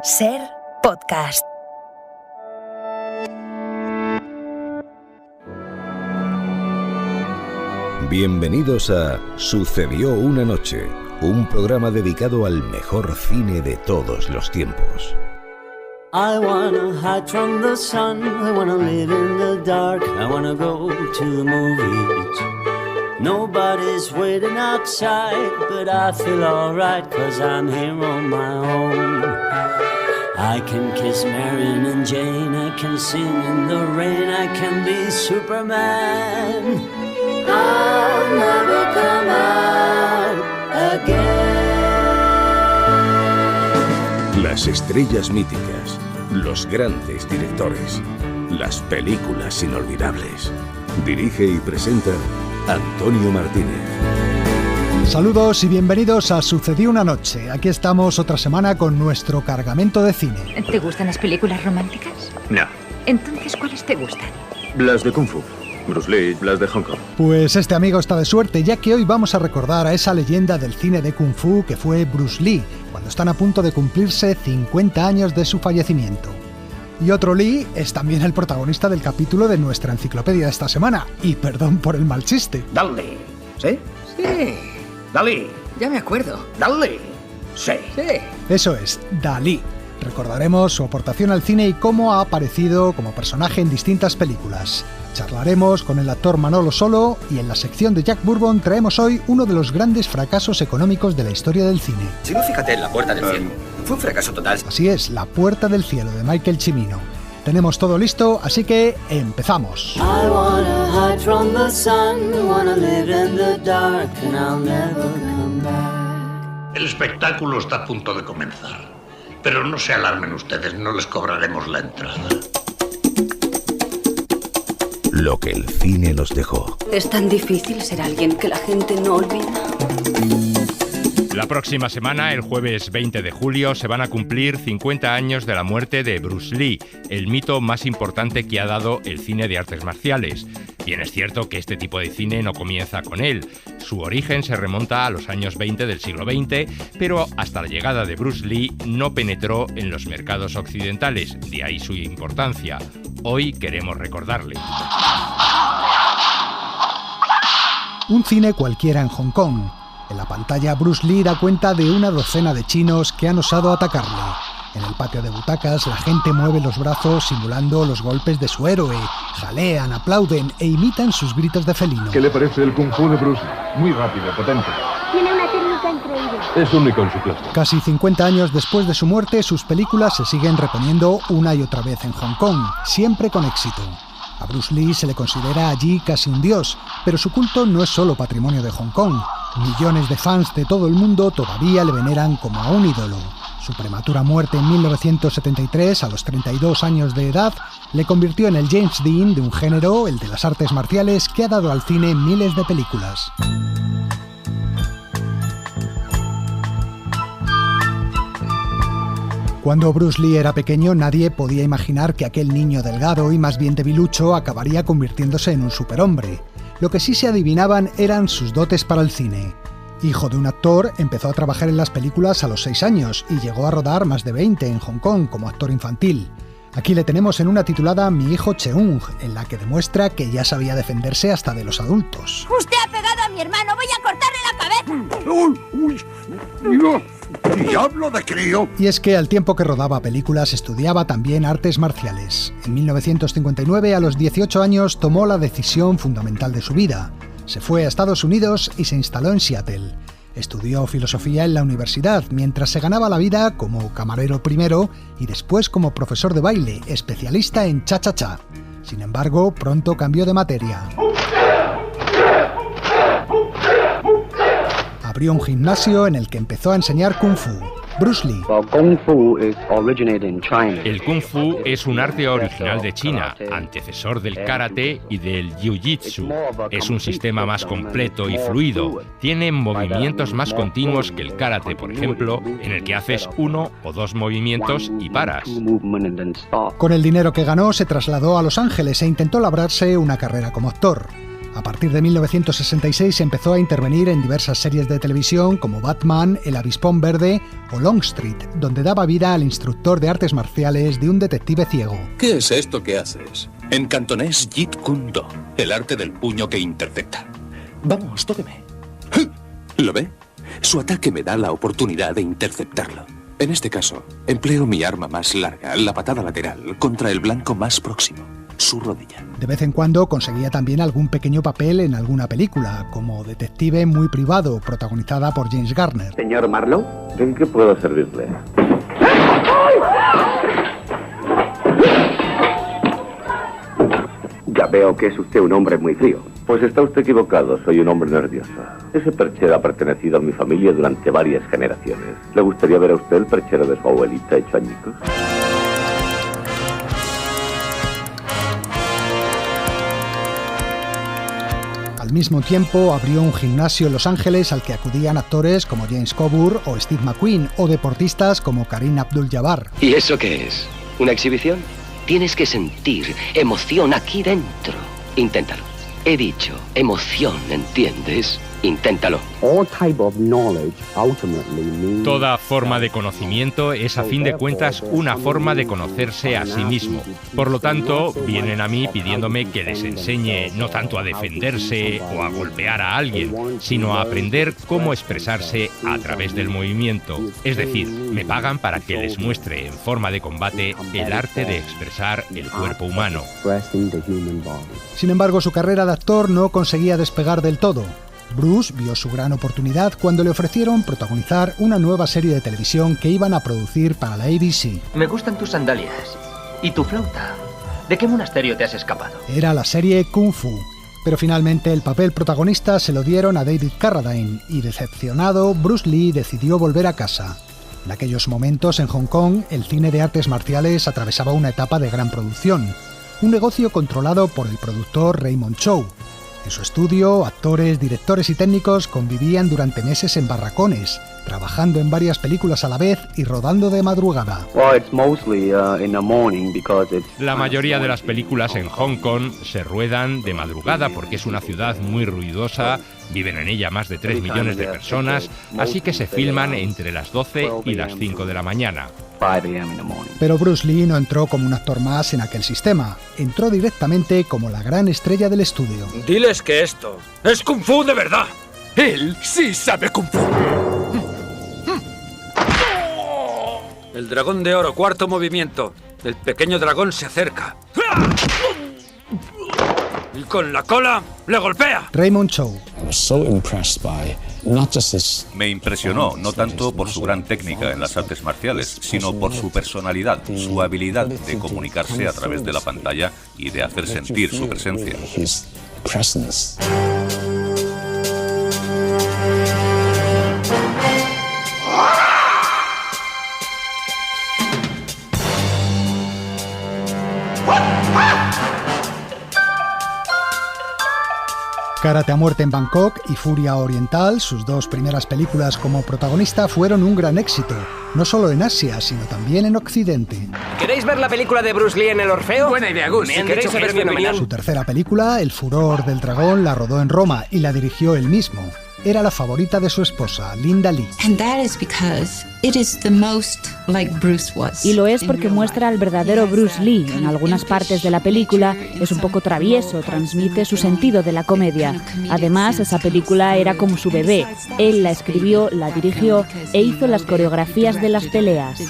Ser Podcast. Bienvenidos a Sucedió una noche, un programa dedicado al mejor cine de todos los tiempos. I wanna hide from the sun, I wanna live in the dark, I wanna go to the movies. Nobody's waiting outside, but I feel alright, 'cause I'm here on my own. I can kiss Marion and Jane, I can sing in the rain, I can be Superman. I'll never come out again. Las estrellas míticas, los grandes directores, las películas inolvidables. Dirige y presenta Antonio Martínez. Saludos y bienvenidos a Sucedió una noche. Aquí estamos otra semana con nuestro cargamento de cine. ¿Te gustan las películas románticas? No. Entonces, ¿cuáles te gustan? Las de Kung Fu, Bruce Lee, las de Hong Kong. Pues este amigo está de suerte, ya que hoy vamos a recordar a esa leyenda del cine de Kung Fu que fue Bruce Lee, cuando están a punto de cumplirse 50 años de su fallecimiento. Y otro Lee es también el protagonista del capítulo de nuestra enciclopedia de esta semana. Y perdón por el mal chiste. Dale. ¿Sí? Sí. Dalí. Ya me acuerdo. Dalí. Sí. Sí. Eso es, Dalí. Recordaremos su aportación al cine y cómo ha aparecido como personaje en distintas películas. Charlaremos con el actor Manolo Solo y en la sección de Jack Bourbon traemos hoy uno de los grandes fracasos económicos de la historia del cine. Si no, fíjate en La Puerta del Cielo. Fue un fracaso total. Así es, La Puerta del Cielo de Michael Cimino. Tenemos todo listo, así que empezamos. I wanna hide from the sun, wanna live in the dark, and I'll never come back. El espectáculo está a punto de comenzar, pero no se alarmen ustedes, no les cobraremos la entrada. Lo que el cine nos dejó. Es tan difícil ser alguien que la gente no olvida. La próxima semana, el jueves 20 de julio, se van a cumplir 50 años de la muerte de Bruce Lee, el mito más importante que ha dado el cine de artes marciales. Bien es cierto que este tipo de cine no comienza con él. Su origen se remonta a los años 20 del siglo XX, pero hasta la llegada de Bruce Lee no penetró en los mercados occidentales, de ahí su importancia. Hoy queremos recordarle. Un cine cualquiera en Hong Kong. En la pantalla, Bruce Lee da cuenta de una docena de chinos que han osado atacarle. En el patio de butacas, la gente mueve los brazos simulando los golpes de su héroe. Jalean, aplauden e imitan sus gritos de felino. ¿Qué le parece el Kung Fu de Bruce Lee? Muy rápido, potente. Tiene una técnica increíble. Es único en su clase. Casi 50 años después de su muerte, sus películas se siguen reponiendo una y otra vez en Hong Kong, siempre con éxito. A Bruce Lee se le considera allí casi un dios, pero su culto no es solo patrimonio de Hong Kong. Millones de fans de todo el mundo todavía le veneran como a un ídolo. Su prematura muerte en 1973, a los 32 años de edad, le convirtió en el James Dean de un género, el de las artes marciales, que ha dado al cine miles de películas. Cuando Bruce Lee era pequeño, nadie podía imaginar que aquel niño delgado y más bien debilucho acabaría convirtiéndose en un superhombre. Lo que sí se adivinaban eran sus dotes para el cine. Hijo de un actor, empezó a trabajar en las películas a los 6 años y llegó a rodar más de 20 en Hong Kong como actor infantil. Aquí le tenemos en una titulada Mi hijo Cheung, en la que demuestra que ya sabía defenderse hasta de los adultos. Usted ha pegado a mi hermano, voy a cortarle la cabeza. ¡Uy! ¡Dios! ¡Diablo de crío! Y es que al tiempo que rodaba películas estudiaba también artes marciales. En 1959, a los 18 años, tomó la decisión fundamental de su vida. Se fue a Estados Unidos y se instaló en Seattle. Estudió filosofía en la universidad, mientras se ganaba la vida como camarero primero y después como profesor de baile, especialista en cha-cha-cha. Sin embargo, pronto cambió de materia. Abrió un gimnasio en el que empezó a enseñar Kung Fu. Bruce Lee. El Kung Fu es un arte original de China, antecesor del karate y del jiu-jitsu. Es un sistema más completo y fluido. Tiene movimientos más continuos que el karate, por ejemplo, en el que haces 1 o 2 movimientos y paras. Con el dinero que ganó se trasladó a Los Ángeles e intentó labrarse una carrera como actor. A partir de 1966 empezó a intervenir en diversas series de televisión como Batman, El Avispón Verde o Longstreet, donde daba vida al instructor de artes marciales de un detective ciego. ¿Qué es esto que haces? En cantonés, Jeet Kune Do, el arte del puño que intercepta. Vamos, tóqueme. ¿Lo ve? Su ataque me da la oportunidad de interceptarlo. En este caso, empleo mi arma más larga, la patada lateral, contra el blanco más próximo, su rodilla. De vez en cuando conseguía también algún pequeño papel en alguna película, como Detective Muy Privado, protagonizada por James Garner. Señor Marlowe, ¿en qué puedo servirle? Ya veo que es usted un hombre muy frío. Pues está usted equivocado, soy un hombre nervioso. Ese perchero ha pertenecido a mi familia durante varias generaciones. ¿Le gustaría ver a usted el perchero de su abuelita hecho añicos? Al mismo tiempo, abrió un gimnasio en Los Ángeles al que acudían actores como James Coburn o Steve McQueen, o deportistas como Kareem Abdul-Jabbar. ¿Y eso qué es? ¿Una exhibición? Tienes que sentir emoción aquí dentro. Inténtalo. He dicho emoción, ¿entiendes? Inténtalo. Toda forma de conocimiento es a fin de cuentas una forma de conocerse a sí mismo. Por lo tanto, vienen a mí pidiéndome que les enseñe no tanto a defenderse o a golpear a alguien, sino a aprender cómo expresarse a través del movimiento. Es decir, me pagan para que les muestre en forma de combate el arte de expresar el cuerpo humano. Sin embargo, su carrera de actor no conseguía despegar del todo. Bruce vio su gran oportunidad cuando le ofrecieron protagonizar una nueva serie de televisión que iban a producir para la ABC. Me gustan tus sandalias y tu flauta. ¿De qué monasterio te has escapado? Era la serie Kung Fu, pero finalmente el papel protagonista se lo dieron a David Carradine y, decepcionado, Bruce Lee decidió volver a casa. En aquellos momentos, en Hong Kong, el cine de artes marciales atravesaba una etapa de gran producción, un negocio controlado por el productor Raymond Chow. En su estudio, actores, directores y técnicos convivían durante meses en barracones, trabajando en varias películas a la vez y rodando de madrugada. La mayoría de las películas en Hong Kong se ruedan de madrugada porque es una ciudad muy ruidosa, viven en ella más de 3 millones de personas, así que se filman entre las 12 y las 5 de la mañana. Pero Bruce Lee no entró como un actor más en aquel sistema, entró directamente como la gran estrella del estudio. Diles que esto es Kung Fu de verdad. Él sí sabe Kung Fu. El dragón de oro, cuarto movimiento. El pequeño dragón se acerca. Y con la cola le golpea. Raymond Chow. Me impresionó no tanto por su gran técnica en las artes marciales, sino por su personalidad, su habilidad de comunicarse a través de la pantalla y de hacer sentir su presencia. Karate a muerte en Bangkok y Furia Oriental, sus dos primeras películas como protagonista, fueron un gran éxito, no solo en Asia, sino también en Occidente. ¿Queréis ver la película de Bruce Lee en el Orfeo? Buena idea, Gus. Si queréis saber mi opinión. Su tercera película, El furor del dragón, la rodó en Roma y la dirigió él mismo. Era la favorita de su esposa, Linda Lee. Y lo es porque muestra al verdadero Bruce Lee. En algunas partes de la película es un poco travieso, transmite su sentido de la comedia. Además, esa película era como su bebé. Él la escribió, la dirigió e hizo las coreografías de las peleas.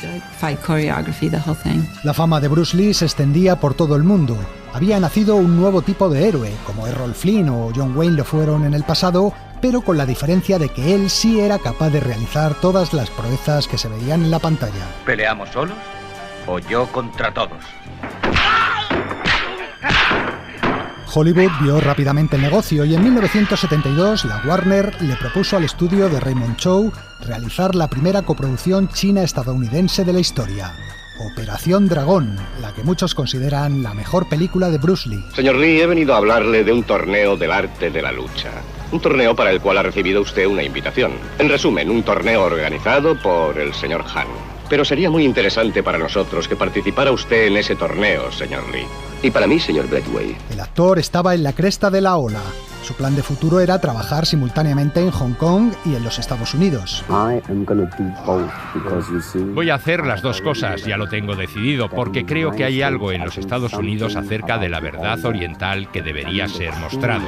La fama de Bruce Lee se extendía por todo el mundo. Había nacido un nuevo tipo de héroe, como Errol Flynn o John Wayne lo fueron en el pasado, pero con la diferencia de que él sí era capaz de realizar todas las proezas que se veían en la pantalla. ¿Peleamos solos o yo contra todos? Hollywood vio rápidamente el negocio y en 1972 la Warner le propuso al estudio de Raymond Chow realizar la primera coproducción china-estadounidense de la historia. Operación Dragón, la que muchos consideran la mejor película de Bruce Lee. Señor Lee, he venido a hablarle de un torneo del arte de la lucha. Un torneo para el cual ha recibido usted una invitación. En resumen, un torneo organizado por el señor Han. Pero sería muy interesante para nosotros que participara usted en ese torneo, señor Lee. Y para mí, señor Bradway. El actor estaba en la cresta de la ola. Su plan de futuro era trabajar simultáneamente en Hong Kong y en los Estados Unidos. Voy a hacer las dos cosas, ya lo tengo decidido, porque creo que hay algo en los Estados Unidos acerca de la verdad oriental que debería ser mostrado.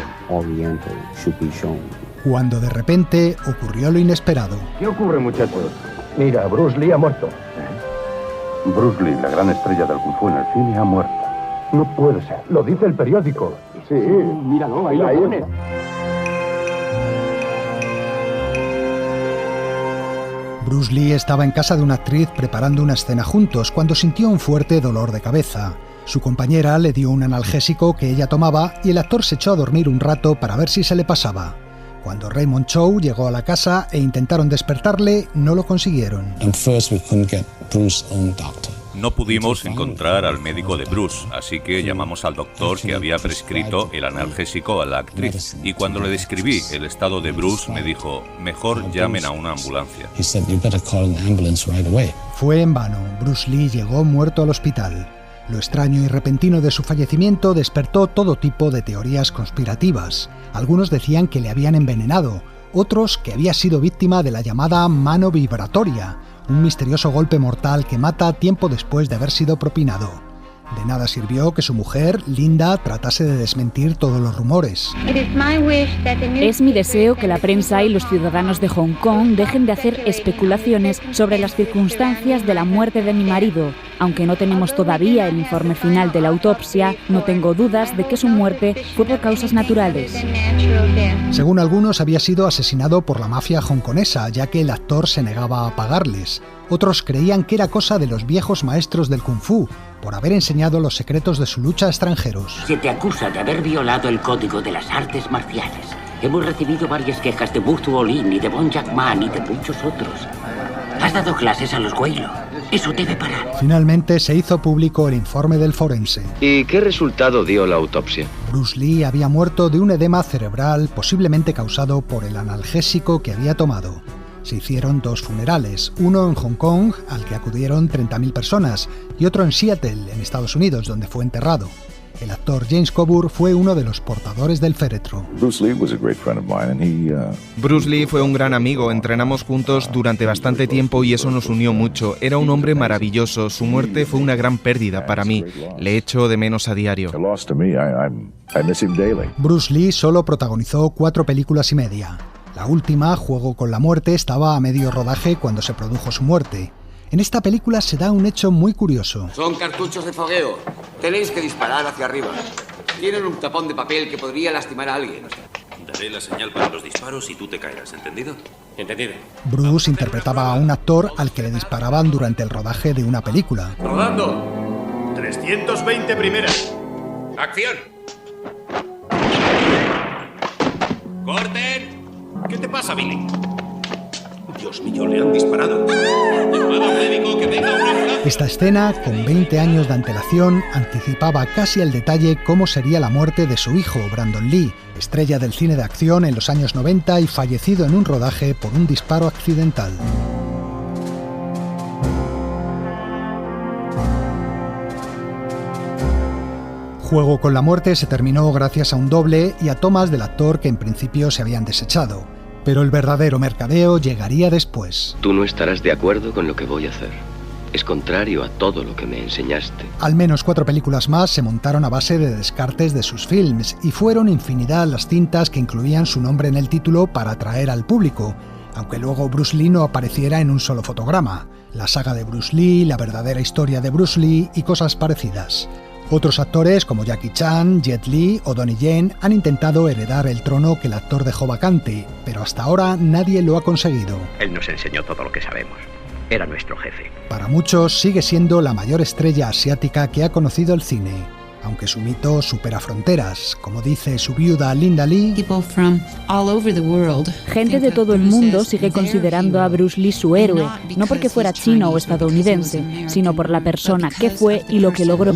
Cuando de repente ocurrió lo inesperado. ¿Qué ocurre, muchachos? Mira, Bruce Lee ha muerto. Bruce Lee, la gran estrella del Kung Fu en el cine, ha muerto. No puede ser. Lo dice el periódico. Sí, míralo, ahí lo pone. Bruce Lee estaba en casa de una actriz preparando una escena juntos cuando sintió un fuerte dolor de cabeza. Su compañera le dio un analgésico que ella tomaba y el actor se echó a dormir un rato para ver si se le pasaba. Cuando Raymond Chow llegó a la casa e intentaron despertarle, no lo consiguieron. No pudimos encontrar al médico de Bruce, así que llamamos al doctor que había prescrito el analgésico a la actriz. Y cuando le describí el estado de Bruce, me dijo, mejor llamen a una ambulancia. Fue en vano. Bruce Lee llegó muerto al hospital. Lo extraño y repentino de su fallecimiento despertó todo tipo de teorías conspirativas. Algunos decían que le habían envenenado, otros que había sido víctima de la llamada mano vibratoria, un misterioso golpe mortal que mata tiempo después de haber sido propinado. De nada sirvió que su mujer, Linda, tratase de desmentir todos los rumores. Es mi deseo que la prensa y los ciudadanos de Hong Kong dejen de hacer especulaciones sobre las circunstancias de la muerte de mi marido. Aunque no tenemos todavía el informe final de la autopsia, no tengo dudas de que su muerte fue por causas naturales. Según algunos, había sido asesinado por la mafia hongkonesa, ya que el actor se negaba a pagarles. Otros creían que era cosa de los viejos maestros del Kung Fu, por haber enseñado los secretos de su lucha a extranjeros. Se te acusa de haber violado el código de las artes marciales. Hemos recibido varias quejas de Wu Tuolin y de Bon Jackman y de muchos otros. Has dado clases a los Guaylo. Eso debe parar. Finalmente se hizo público el informe del forense. ¿Y qué resultado dio la autopsia? Bruce Lee había muerto de un edema cerebral posiblemente causado por el analgésico que había tomado. Se hicieron 2 funerales, uno en Hong Kong, al que acudieron 30.000 personas, y otro en Seattle, en Estados Unidos, donde fue enterrado. El actor James Coburn fue uno de los portadores del féretro. Bruce Lee fue un gran amigo, entrenamos juntos durante bastante tiempo y eso nos unió mucho. Era un hombre maravilloso, su muerte fue una gran pérdida para mí. Le echo de menos a diario. Bruce Lee solo protagonizó 4 películas y media. La última, Juego con la muerte, estaba a medio rodaje cuando se produjo su muerte. En esta película se da un hecho muy curioso. Son cartuchos de fogueo. Tenéis que disparar hacia arriba. Tienen un tapón de papel que podría lastimar a alguien. Daré la señal para los disparos y tú te caerás, ¿entendido? Entendido. Bruce interpretaba a un actor al que le disparaban durante el rodaje de una película. ¡Rodando! 320 primeras. ¡Acción! ¡Corten! ¿Qué te pasa, Billy? Dios mío, le han disparado. Llamado médico, que venga una ambulancia. Esta escena, con 20 años de antelación, anticipaba casi al detalle cómo sería la muerte de su hijo, Brandon Lee, estrella del cine de acción en los años 90 y fallecido en un rodaje por un disparo accidental. Juego con la muerte se terminó gracias a un doble y a tomas del actor que en principio se habían desechado. Pero el verdadero mercadeo llegaría después. Tú no estarás de acuerdo con lo que voy a hacer. Es contrario a todo lo que me enseñaste. Al menos 4 películas más se montaron a base de descartes de sus films y fueron infinidad las cintas que incluían su nombre en el título para atraer al público, aunque luego Bruce Lee no apareciera en un solo fotograma. La saga de Bruce Lee, la verdadera historia de Bruce Lee y cosas parecidas. Otros actores como Jackie Chan, Jet Li o Donnie Yen han intentado heredar el trono que el actor dejó vacante, pero hasta ahora nadie lo ha conseguido. Él nos enseñó todo lo que sabemos. Era nuestro jefe. Para muchos sigue siendo la mayor estrella asiática que ha conocido el cine, aunque su mito supera fronteras, como dice su viuda Linda Lee. Gente de todo el mundo sigue considerando a Bruce Lee su héroe, no porque fuera chino o estadounidense, sino por la persona que fue y lo que logró.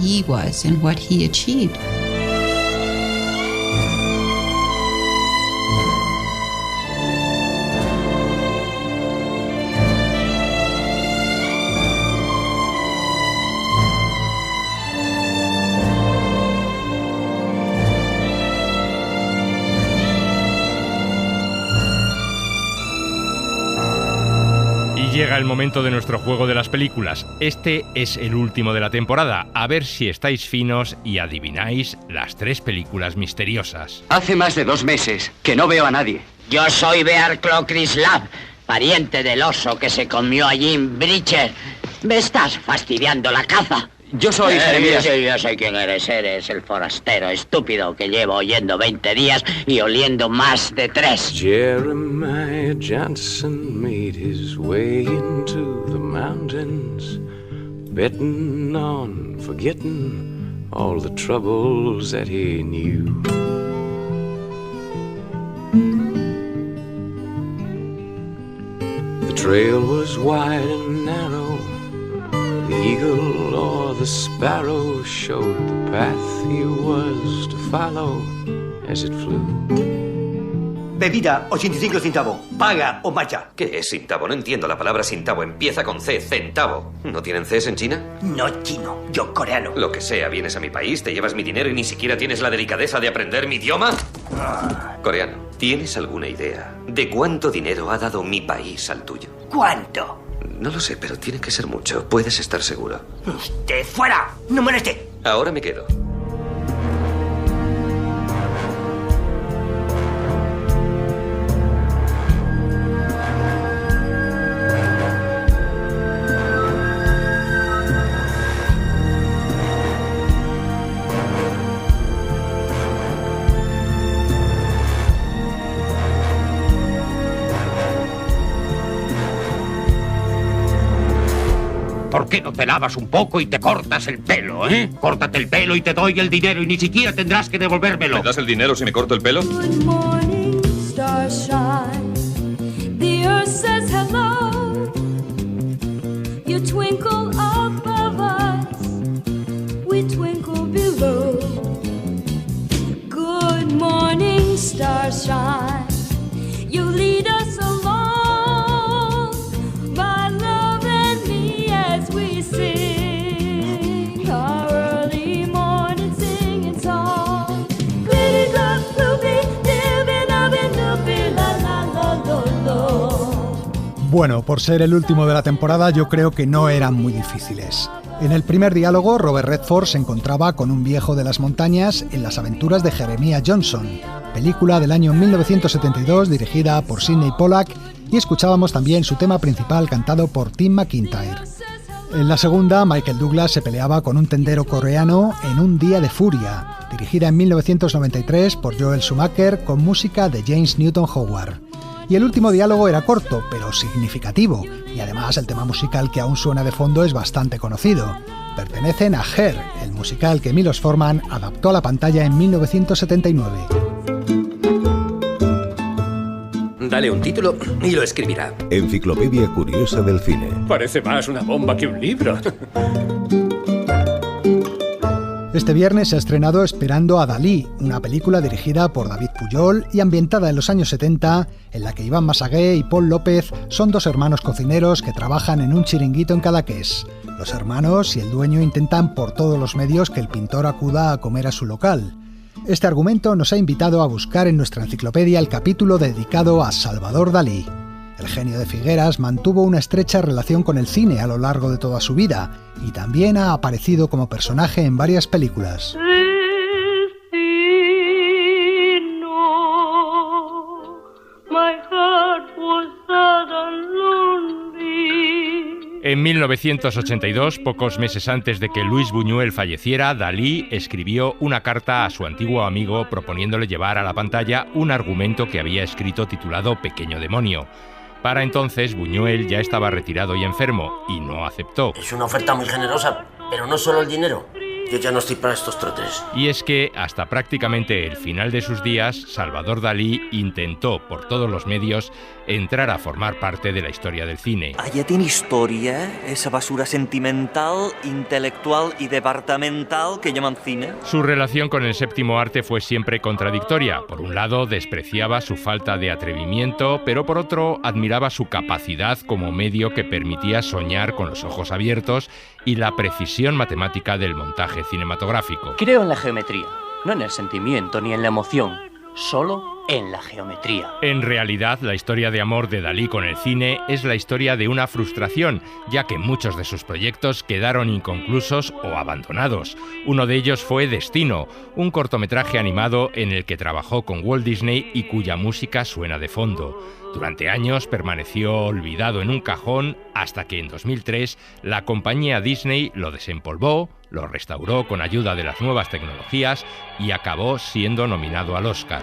el momento de nuestro juego de las películas. Este es el último de la temporada. A ver si estáis finos y adivináis las 3 películas misteriosas. Hace más de 2 meses que no veo a nadie. Yo soy Bear Claw Krislav, pariente del oso que se comió a Jim Bridger. Me estás fastidiando la caza. Yo soy Jeremías. Yo sé quién eres. Eres el forastero estúpido que llevo oyendo 20 días y oliendo más de 3. Jeremiah Johnson made his way into the mountains, betting on forgetting all the troubles that he knew. The trail was wide and narrow. The eagle or the sparrow showed the path he was to follow as it flew. Bebida, 85 centavos. Paga o marcha. ¿Qué es centavo? No entiendo la palabra centavo. Empieza con C, centavo. ¿No tienen Cs en China? No chino, yo coreano. Lo que sea, vienes a mi país, te llevas mi dinero y ni siquiera tienes la delicadeza de aprender mi idioma. Coreano, ¿tienes alguna idea de cuánto dinero ha dado mi país al tuyo? ¿Cuánto? No lo sé, pero tiene que ser mucho. Puedes estar seguro. ¡Usted fuera! ¡No moleste! Ahora me quedo. ¿Por qué no te lavas un poco y te cortas el pelo, eh? Córtate el pelo y te doy el dinero y ni siquiera tendrás que devolvérmelo. ¿Me das el dinero si me corto el pelo? Good morning, starshine. The earth says hello. You twinkle above us. We twinkle below. Good morning, starshine. You lead us along. My love and me as we sing our early morning singing song. Glitty dog, loopy, dibby, lobby, loopy, la la la lo lo. Bueno, por ser el último de la temporada, yo creo que no eran muy difíciles. En el primer diálogo, Robert Redford se encontraba con un viejo de las montañas en las aventuras de Jeremiah Johnson, película del año 1972 dirigida por Sidney Pollack, y escuchábamos también su tema principal cantado por Tim McIntyre. En la segunda, Michael Douglas se peleaba con un tendero coreano en Un día de furia, dirigida en 1993 por Joel Schumacher con música de James Newton Howard. Y el último diálogo era corto, pero significativo, y además el tema musical que aún suena de fondo es bastante conocido. Pertenecen a Her, el musical que Milos Forman adaptó a la pantalla en 1979. Dale un título y lo escribirá. Enciclopedia Curiosa del Cine. Parece más una bomba que un libro. Este viernes se ha estrenado Esperando a Dalí, una película dirigida por David Pujol y ambientada en los años 70, en la que Iván Massagué y Paul López son 2 hermanos cocineros que trabajan en un chiringuito en Cadaqués. Los hermanos y el dueño intentan por todos los medios que el pintor acuda a comer a su local. Este argumento nos ha invitado a buscar en nuestra enciclopedia el capítulo dedicado a Salvador Dalí. El genio de Figueras mantuvo una estrecha relación con el cine a lo largo de toda su vida y también ha aparecido como personaje en varias películas. En 1982, pocos meses antes de que Luis Buñuel falleciera, Dalí escribió una carta a su antiguo amigo proponiéndole llevar a la pantalla un argumento que había escrito titulado Pequeño demonio. Para entonces, Buñuel ya estaba retirado y enfermo, y no aceptó. Es una oferta muy generosa, pero no solo el dinero. Yo ya no estoy para estos trotes. Y es que, hasta prácticamente el final de sus días, Salvador Dalí intentó, por todos los medios, entrar a formar parte de la historia del cine. Allá tiene historia, esa basura sentimental, intelectual y departamental que llaman cine. Su relación con el séptimo arte fue siempre contradictoria. Por un lado, despreciaba su falta de atrevimiento, pero por otro, admiraba su capacidad como medio que permitía soñar con los ojos abiertos y la precisión matemática del montaje cinematográfico. Creo en la geometría, no en el sentimiento ni en la emoción, solo en la geometría. En realidad, la historia de amor de Dalí con el cine es la historia de una frustración, ya que muchos de sus proyectos quedaron inconclusos o abandonados. Uno de ellos fue Destino, un cortometraje animado en el que trabajó con Walt Disney y cuya música suena de fondo. Durante años permaneció olvidado en un cajón hasta que en 2003 la compañía Disney lo desempolvó, lo restauró con ayuda de las nuevas tecnologías y acabó siendo nominado al Oscar.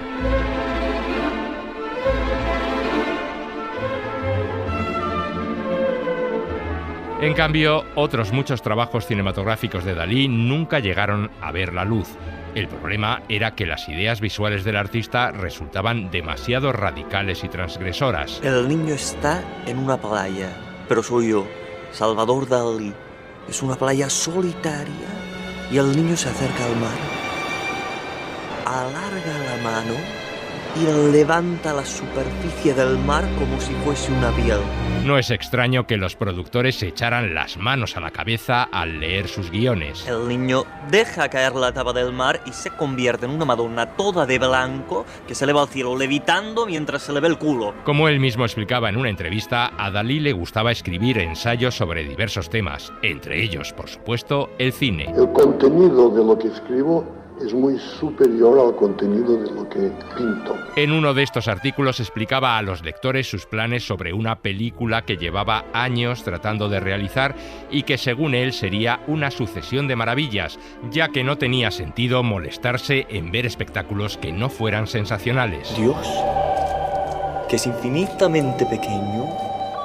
En cambio, otros muchos trabajos cinematográficos de Dalí nunca llegaron a ver la luz. El problema era que las ideas visuales del artista resultaban demasiado radicales y transgresoras. El niño está en una playa, pero soy yo, Salvador Dalí. Es una playa solitaria y el niño se acerca al mar. Alarga la mano y levanta la superficie del mar como si fuese una piel. No es extraño que los productores se echaran las manos a la cabeza al leer sus guiones. El niño deja caer la tapa del mar y se convierte en una Madonna toda de blanco que se eleva al cielo levitando mientras se le ve el culo. Como él mismo explicaba en una entrevista, a Dalí le gustaba escribir ensayos sobre diversos temas, entre ellos, por supuesto, el cine. El contenido de lo que escribo es muy superior al contenido de lo que pinto. En uno de estos artículos explicaba a los lectores sus planes sobre una película que llevaba años tratando de realizar y que según él sería una sucesión de maravillas, ya que no tenía sentido molestarse en ver espectáculos que no fueran sensacionales. Dios, que es infinitamente pequeño,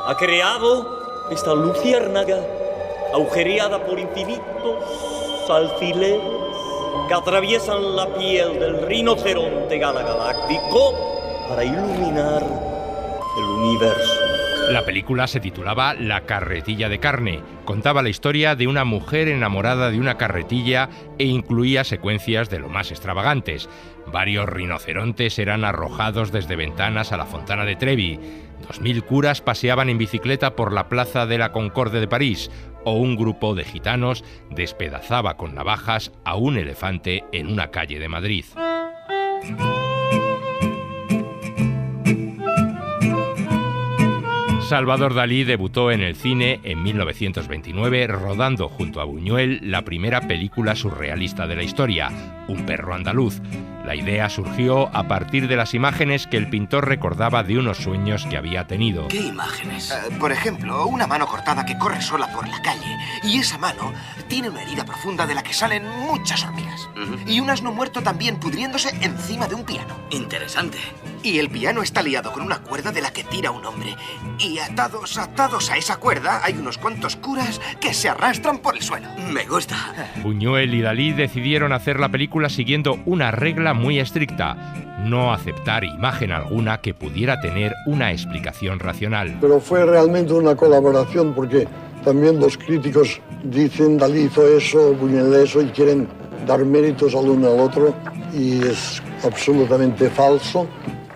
ha creado esta luciérnaga agujereada por infinitos alfileres que atraviesan la piel del rinoceronte galáctico para iluminar el universo. La película se titulaba La carretilla de carne. Contaba la historia de una mujer enamorada de una carretilla e incluía secuencias de lo más extravagantes. Varios rinocerontes eran arrojados desde ventanas a la Fontana de Trevi. 2000 curas paseaban en bicicleta por la plaza de la Concorde de París. O un grupo de gitanos despedazaba con navajas a un elefante en una calle de Madrid. Salvador Dalí debutó en el cine en 1929 rodando junto a Buñuel la primera película surrealista de la historia, Un perro andaluz. La idea surgió a partir de las imágenes que el pintor recordaba de unos sueños que había tenido. ¿Qué imágenes? Por ejemplo, una mano cortada que corre sola por la calle y esa mano tiene una herida profunda de la que salen muchas hormigas. Y un asno muerto también pudriéndose encima de un piano. Interesante. Y el piano está liado con una cuerda de la que tira un hombre. Y atados a esa cuerda hay unos cuantos curas que se arrastran por el suelo. Me gusta. Buñuel y Dalí decidieron hacer la película siguiendo una regla muy estricta: no aceptar imagen alguna que pudiera tener una explicación racional. Pero fue realmente una colaboración porque también los críticos dicen Dalí hizo eso, Buñuel eso y quieren dar méritos al uno al otro y es absolutamente falso.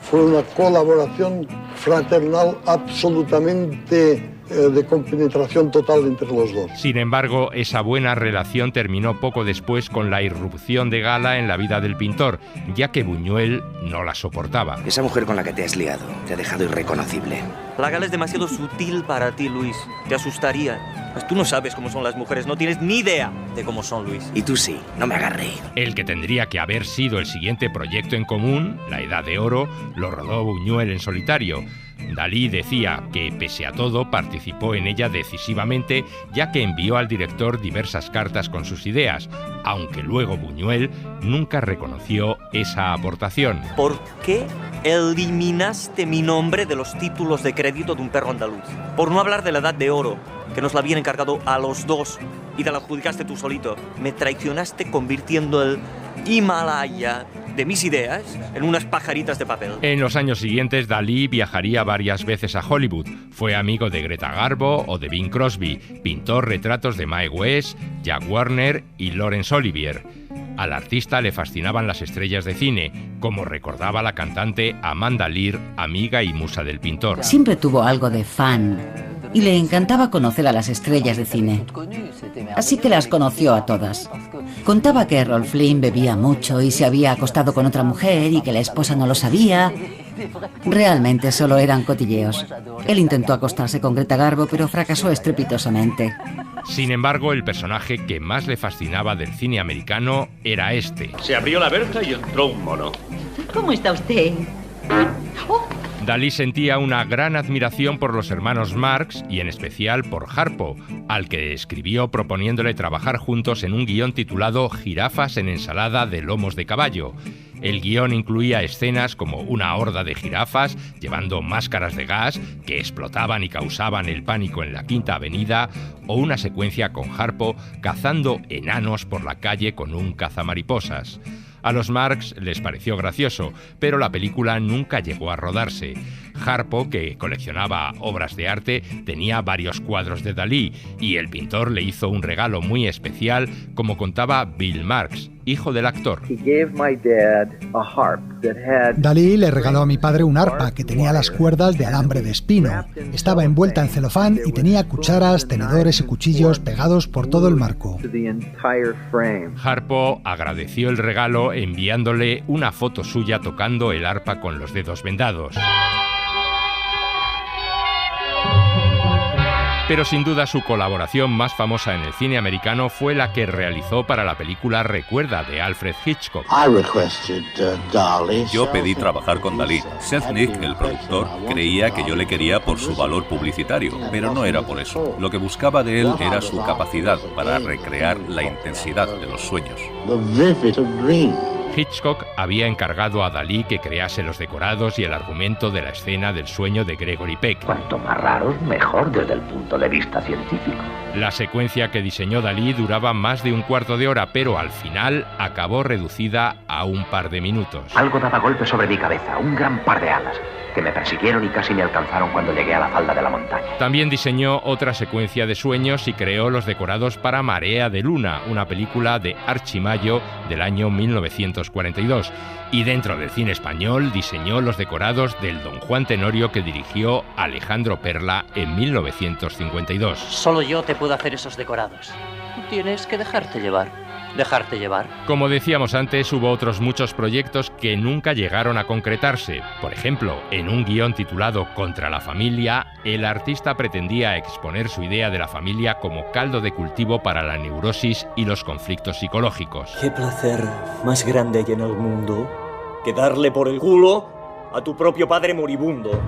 Fue una colaboración fraternal absolutamente de compenetración total entre los dos. Sin embargo, esa buena relación terminó poco después con la irrupción de Gala en la vida del pintor, ya que Buñuel no la soportaba. Esa mujer con la que te has liado te ha dejado irreconocible. La Gala es demasiado sutil para ti, Luis. Te asustaría. Pues tú no sabes cómo son las mujeres, no tienes ni idea de cómo son, Luis. Y tú sí, no me hagas reír. El que tendría que haber sido el siguiente proyecto en común, La Edad de Oro, lo rodó Buñuel en solitario. Dalí decía que, pese a todo, participó en ella decisivamente, ya que envió al director diversas cartas con sus ideas, aunque luego Buñuel nunca reconoció esa aportación. ¿Por qué eliminaste mi nombre de los títulos de crédito de Un perro andaluz? Por no hablar de La Edad de Oro, que nos la habían encargado a los dos y te la adjudicaste tú solito. Me traicionaste convirtiendo el Himalaya de mis ideas en unas pajaritas de papel. En los años siguientes, Dalí viajaría varias veces a Hollywood. Fue amigo de Greta Garbo o de Bing Crosby. Pintó retratos de Mae West, Jack Warner y Laurence Olivier. Al artista le fascinaban las estrellas de cine, como recordaba la cantante Amanda Lear, amiga y musa del pintor. Siempre tuvo algo de fan y le encantaba conocer a las estrellas de cine. Así que las conoció a todas. Contaba que Errol Flynn bebía mucho y se había acostado con otra mujer y que la esposa no lo sabía. Realmente solo eran cotilleos. Él intentó acostarse con Greta Garbo, pero fracasó estrepitosamente. Sin embargo, el personaje que más le fascinaba del cine americano era este. Se abrió la verja y entró un mono. ¿Cómo está usted? Dalí sentía una gran admiración por los hermanos Marx y en especial por Harpo, al que escribió proponiéndole trabajar juntos en un guión titulado Jirafas en ensalada de lomos de caballo. El guión incluía escenas como una horda de jirafas llevando máscaras de gas que explotaban y causaban el pánico en la Quinta Avenida, o una secuencia con Harpo cazando enanos por la calle con un cazamariposas. A los Marx les pareció gracioso, pero la película nunca llegó a rodarse. Harpo, que coleccionaba obras de arte, tenía varios cuadros de Dalí y el pintor le hizo un regalo muy especial, como contaba Bill Marx, hijo del actor. Dalí le regaló a mi padre un arpa que tenía las cuerdas de alambre de espino. Estaba envuelta en celofán y tenía cucharas, tenedores y cuchillos pegados por todo el marco. Harpo agradeció el regalo enviándole una foto suya tocando el arpa con los dedos vendados. Pero sin duda su colaboración más famosa en el cine americano fue la que realizó para la película Recuerda, de Alfred Hitchcock. Yo pedí trabajar con Dalí. Selznick, el productor, creía que yo le quería por su valor publicitario, pero no era por eso. Lo que buscaba de él era su capacidad para recrear la intensidad de los sueños. Hitchcock había encargado a Dalí que crease los decorados y el argumento de la escena del sueño de Gregory Peck. Cuanto más raros, mejor desde el punto de vista científico. La secuencia que diseñó Dalí duraba más de un cuarto de hora, pero al final acabó reducida a un par de minutos. Algo daba golpes sobre mi cabeza, un gran par de alas, que me persiguieron y casi me alcanzaron cuando llegué a la falda de la montaña. También diseñó otra secuencia de sueños y creó los decorados para Marea de Luna, una película de Archie Mayo del año 1942. Y dentro del cine español diseñó los decorados del Don Juan Tenorio que dirigió Alejandro Perla en 1952. Solo yo te puedo hacer esos decorados. Tienes que dejarte llevar. Dejarte llevar. Como decíamos antes, hubo otros muchos proyectos que nunca llegaron a concretarse. Por ejemplo, en un guión titulado Contra la familia, el artista pretendía exponer su idea de la familia como caldo de cultivo para la neurosis y los conflictos psicológicos. ¿Qué placer más grande hay en el mundo que darle por el culo a tu propio padre moribundo?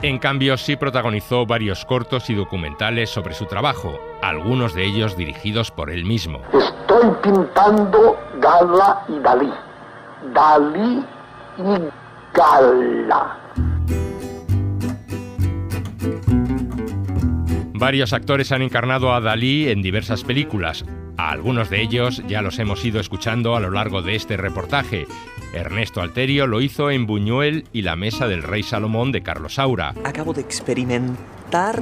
En cambio, sí protagonizó varios cortos y documentales sobre su trabajo, algunos de ellos dirigidos por él mismo. Estoy pintando Gala y Dalí. Dalí y Gala. Varios actores han encarnado a Dalí en diversas películas. A algunos de ellos ya los hemos ido escuchando a lo largo de este reportaje. Ernesto Alterio lo hizo en Buñuel y La mesa del rey Salomón de Carlos Saura. Acabo de experimentar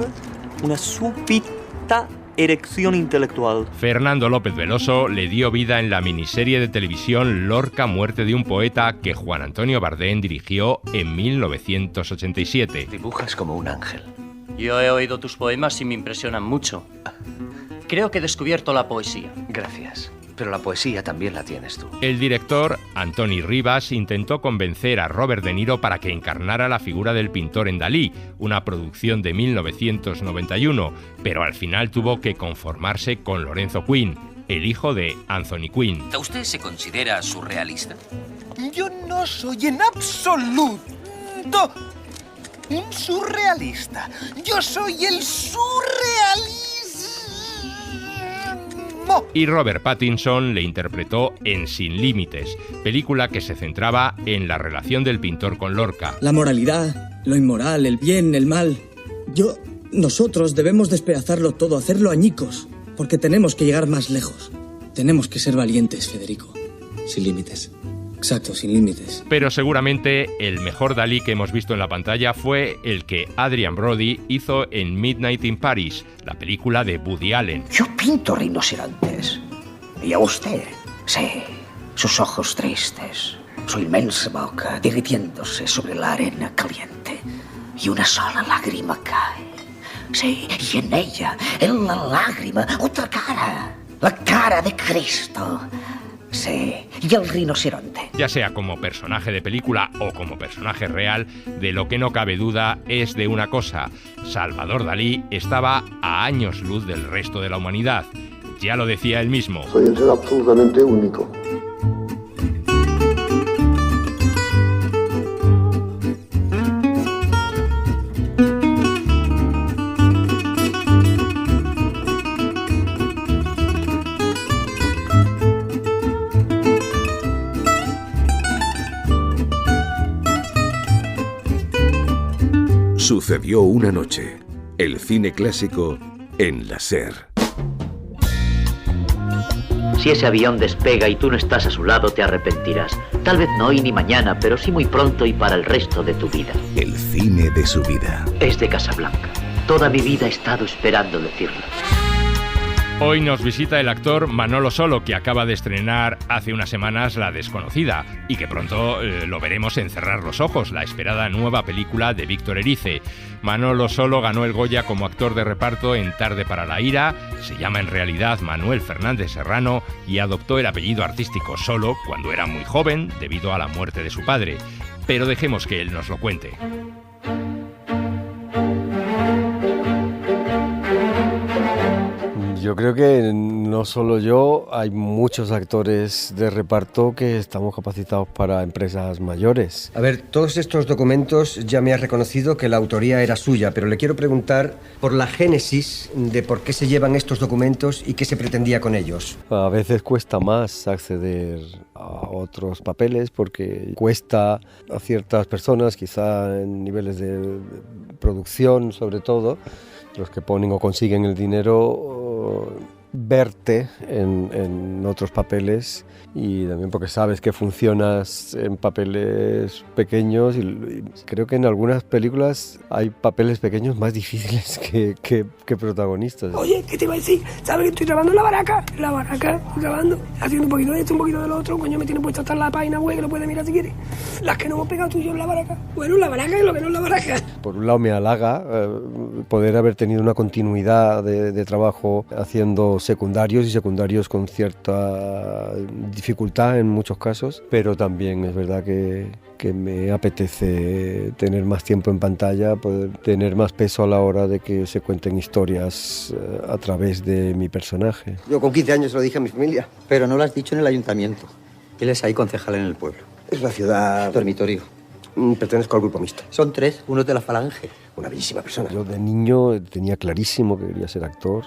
una súbita erección intelectual. Fernando López Veloso le dio vida en la miniserie de televisión Lorca, muerte de un poeta, que Juan Antonio Bardén dirigió en 1987. Dibujas como un ángel. Yo he oído tus poemas y me impresionan mucho. Creo que he descubierto la poesía. Gracias. Pero la poesía también la tienes tú. El director, Antoni Rivas, intentó convencer a Robert De Niro para que encarnara la figura del pintor en Dalí, una producción de 1991, pero al final tuvo que conformarse con Lorenzo Quinn, el hijo de Anthony Quinn. ¿Usted se considera surrealista? Yo no soy en absoluto un surrealista. Yo soy el surrealismo. Y Robert Pattinson le interpretó en Sin Límites, película que se centraba en la relación del pintor con Lorca. La moralidad, lo inmoral, el bien, el mal. Nosotros debemos despedazarlo todo, hacerlo añicos, porque tenemos que llegar más lejos. Tenemos que ser valientes, Federico. Sin límites. Exacto, sin límites. Pero seguramente el mejor Dalí que hemos visto en la pantalla fue el que Adrian Brody hizo en Midnight in Paris, la película de Woody Allen. Yo pinto rinocerontes. Y a usted, sí, sus ojos tristes, su inmensa boca derritiéndose sobre la arena caliente. Y una sola lágrima cae. Sí, y en ella, en la lágrima, otra cara. La cara de Cristo. Sí, y el rinoceronte. Ya sea como personaje de película o como personaje real, de lo que no cabe duda es de una cosa: Salvador Dalí estaba a años luz del resto de la humanidad. Ya lo decía él mismo. Soy un ser absolutamente único. Sucedió una noche. El cine clásico en la SER. Si ese avión despega y tú no estás a su lado, te arrepentirás. Tal vez no hoy ni mañana, pero sí muy pronto y para el resto de tu vida. El cine de su vida. Es de Casablanca. Toda mi vida he estado esperando decirlo. Hoy nos visita el actor Manolo Solo, que acaba de estrenar hace unas semanas La desconocida y que pronto lo veremos en Cerrar los ojos, la esperada nueva película de Víctor Erice. Manolo Solo ganó el Goya como actor de reparto en Tarde para la ira, se llama en realidad Manuel Fernández Serrano y adoptó el apellido artístico Solo cuando era muy joven debido a la muerte de su padre. Pero dejemos que él nos lo cuente. Yo creo que no solo yo, hay muchos actores de reparto que estamos capacitados para empresas mayores. A ver, todos estos documentos ya me has reconocido que la autoría era suya, pero le quiero preguntar por la génesis de por qué se llevan estos documentos y qué se pretendía con ellos. A veces cuesta más acceder a otros papeles porque cuesta a ciertas personas, quizá en niveles de producción sobre todo, los que ponen o consiguen el dinero, verte en otros papeles, y también porque sabes que funcionas en papeles pequeños y creo que en algunas películas hay papeles pequeños más difíciles que protagonistas. Oye, ¿qué te iba a decir? ¿Sabes que estoy grabando en la baraca, grabando, haciendo un poquito de esto, un poquito de lo otro? Coño, me tiene puesto hasta la página web que lo puedes mirar si quieres. Las que no hemos pegado tú y yo en la baraca. Bueno, la baraca es lo que no es la baraca. Por un lado me halaga poder haber tenido una continuidad de trabajo haciendo secundarios y secundarios con cierta dificultad en muchos casos, pero también es verdad que me apetece tener más tiempo en pantalla, poder tener más peso a la hora de que se cuenten historias a través de mi personaje. Yo con 15 años lo dije a mi familia. Pero no lo has dicho en el ayuntamiento. Él es ahí concejal en el pueblo. Es la ciudad... Dormitorio. Pertenezco al grupo mixto. Son 3, uno de la Falange. Una bellísima persona. Yo de niño tenía clarísimo que quería ser actor,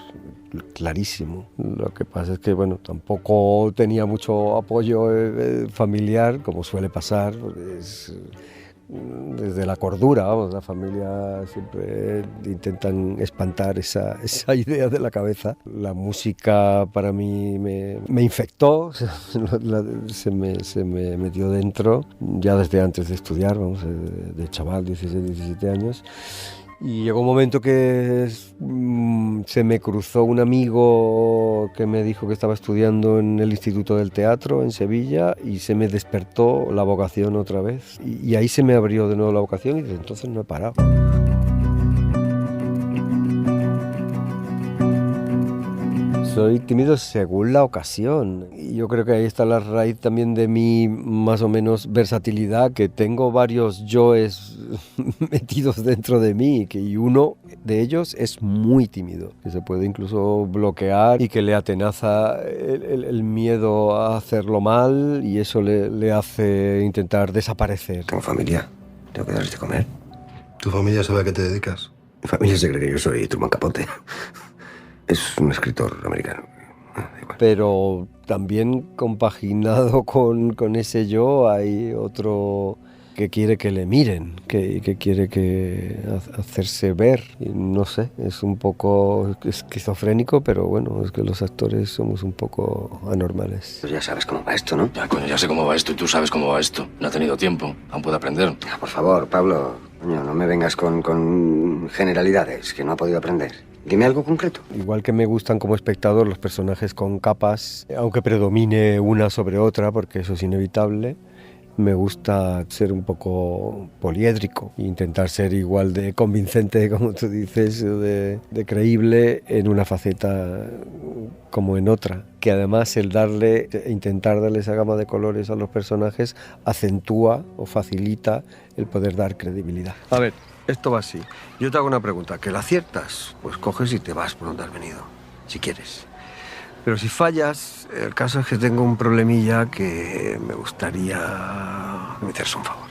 clarísimo. Lo que pasa es que, bueno, tampoco tenía mucho apoyo familiar, como suele pasar. Desde la cordura, vamos, la familia siempre intentan espantar esa idea de la cabeza. La música para mí me infectó, se me metió dentro, ya desde antes de estudiar, vamos, de chaval, 16, 17 años. Y llegó un momento que se me cruzó un amigo que me dijo que estaba estudiando en el Instituto del Teatro en Sevilla y se me despertó la vocación otra vez. Y ahí se me abrió de nuevo la vocación y desde entonces no he parado. Soy tímido según la ocasión. Y yo creo que ahí está la raíz también de mi más o menos versatilidad, que tengo varios yoes metidos dentro de mí, y uno de ellos es muy tímido, que se puede incluso bloquear y que le atenaza el miedo a hacerlo mal y eso le hace intentar desaparecer. Tengo familia, tengo que darles de comer. ¿Tu familia sabe a qué te dedicas? Mi familia se cree que yo soy Truman Capote. Es un escritor americano. Pero también compaginado con ese yo hay otro que quiere que le miren, que quiere hacerse ver. Y no sé, es un poco esquizofrénico, pero bueno, es que los actores somos un poco anormales. Pues ya sabes cómo va esto, ¿no? Ya, coño, ya sé cómo va esto y tú sabes cómo va esto. No ha tenido tiempo, aún puede aprender. Por favor, Pablo, coño, no me vengas con generalidades que no ha podido aprender. Dime algo concreto. Igual que me gustan como espectador los personajes con capas, aunque predomine una sobre otra, porque eso es inevitable, me gusta ser un poco poliédrico e intentar ser igual de convincente, como tú dices, de creíble en una faceta como en otra, que además el intentar darle esa gama de colores a los personajes acentúa o facilita el poder dar credibilidad. A ver, esto va así. Yo te hago una pregunta, que la aciertas, pues coges y te vas por donde has venido, si quieres. Pero si fallas, el caso es que tengo un problemilla que me gustaría que me hicieras un favor,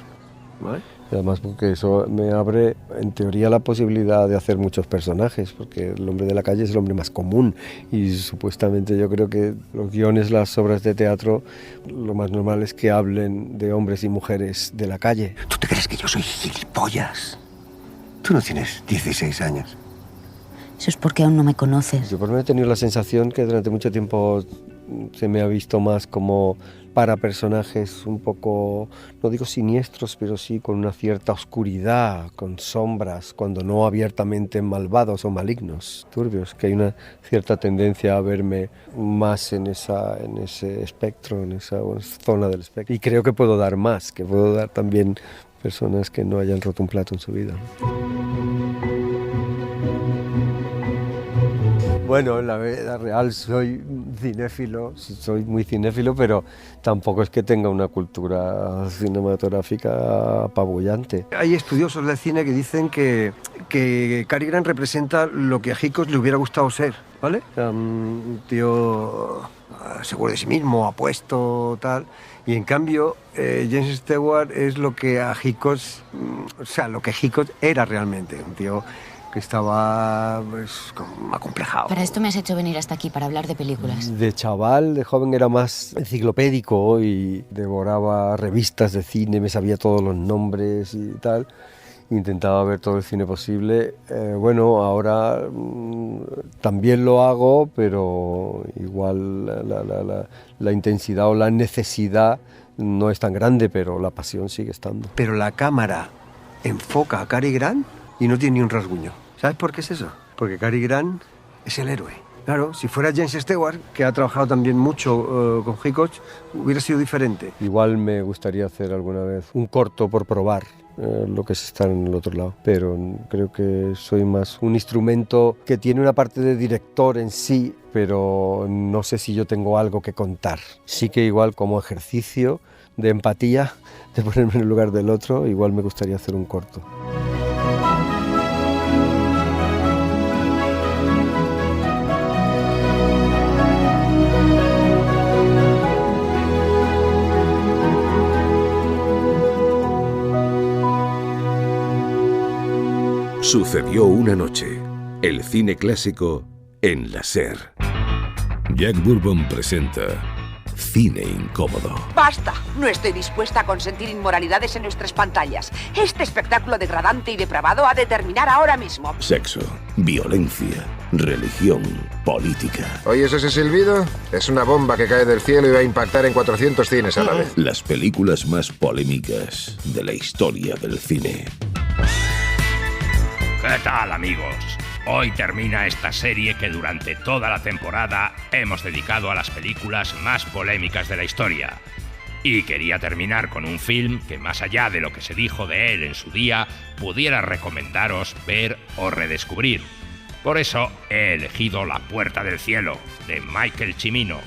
¿vale? Y además porque eso me abre, en teoría, la posibilidad de hacer muchos personajes, porque el hombre de la calle es el hombre más común y supuestamente yo creo que los guiones, las obras de teatro, lo más normal es que hablen de hombres y mujeres de la calle. ¿Tú te crees que yo soy gilipollas? Tú no tienes 16 años. Eso es porque aún no me conoces. Yo por mí he tenido la sensación que durante mucho tiempo se me ha visto más como para personajes un poco, no digo siniestros, pero sí con una cierta oscuridad, con sombras, cuando no abiertamente malvados o malignos, turbios, que hay una cierta tendencia a verme más en ese espectro, en esa zona del espectro. Y creo que puedo dar más, que puedo dar también personas que no hayan roto un plato en su vida. Bueno, en la vida real soy cinéfilo, soy muy cinéfilo, pero tampoco es que tenga una cultura cinematográfica apabullante. Hay estudiosos del cine que dicen que Cary Grant representa lo que a Hitchcock le hubiera gustado ser, ¿vale? Un tío seguro de sí mismo, apuesto, tal. Y en cambio, James Stewart es lo que a Hitchcock, lo que Hitchcock era realmente, un tío que estaba pues, acomplejado. Para esto me has hecho venir hasta aquí, para hablar de películas. De chaval, de joven, era más enciclopédico y devoraba revistas de cine, me sabía todos los nombres y tal. Intentaba ver todo el cine posible. Bueno, ahora también lo hago, pero igual la intensidad o la necesidad no es tan grande, pero la pasión sigue estando. Pero la cámara enfoca a Cary Grant y no tiene ni un rasguño. ¿Sabes por qué es eso? Porque Cary Grant es el héroe. Claro, si fuera James Stewart, que ha trabajado también mucho con Hitchcock, hubiera sido diferente. Igual me gustaría hacer alguna vez un corto por probar lo que es estar en el otro lado, pero creo que soy más un instrumento que tiene una parte de director en sí, pero no sé si yo tengo algo que contar. Sí que igual como ejercicio de empatía, de ponerme en el lugar del otro, igual me gustaría hacer un corto. Sucedió una noche. El cine clásico en la SER. Jack Bourbon presenta Cine Incómodo. ¡Basta! No estoy dispuesta a consentir inmoralidades en nuestras pantallas. Este espectáculo degradante y depravado ha de terminar ahora mismo. Sexo, violencia, religión, política. ¿Oyes ese silbido? Es una bomba que cae del cielo y va a impactar en 400 cines a la vez. Las películas más polémicas de la historia del cine. ¿Qué tal, amigos? Hoy termina esta serie que durante toda la temporada hemos dedicado a las películas más polémicas de la historia. Y quería terminar con un film que, más allá de lo que se dijo de él en su día, pudiera recomendaros ver o redescubrir. Por eso he elegido La Puerta del Cielo, de Michael Cimino,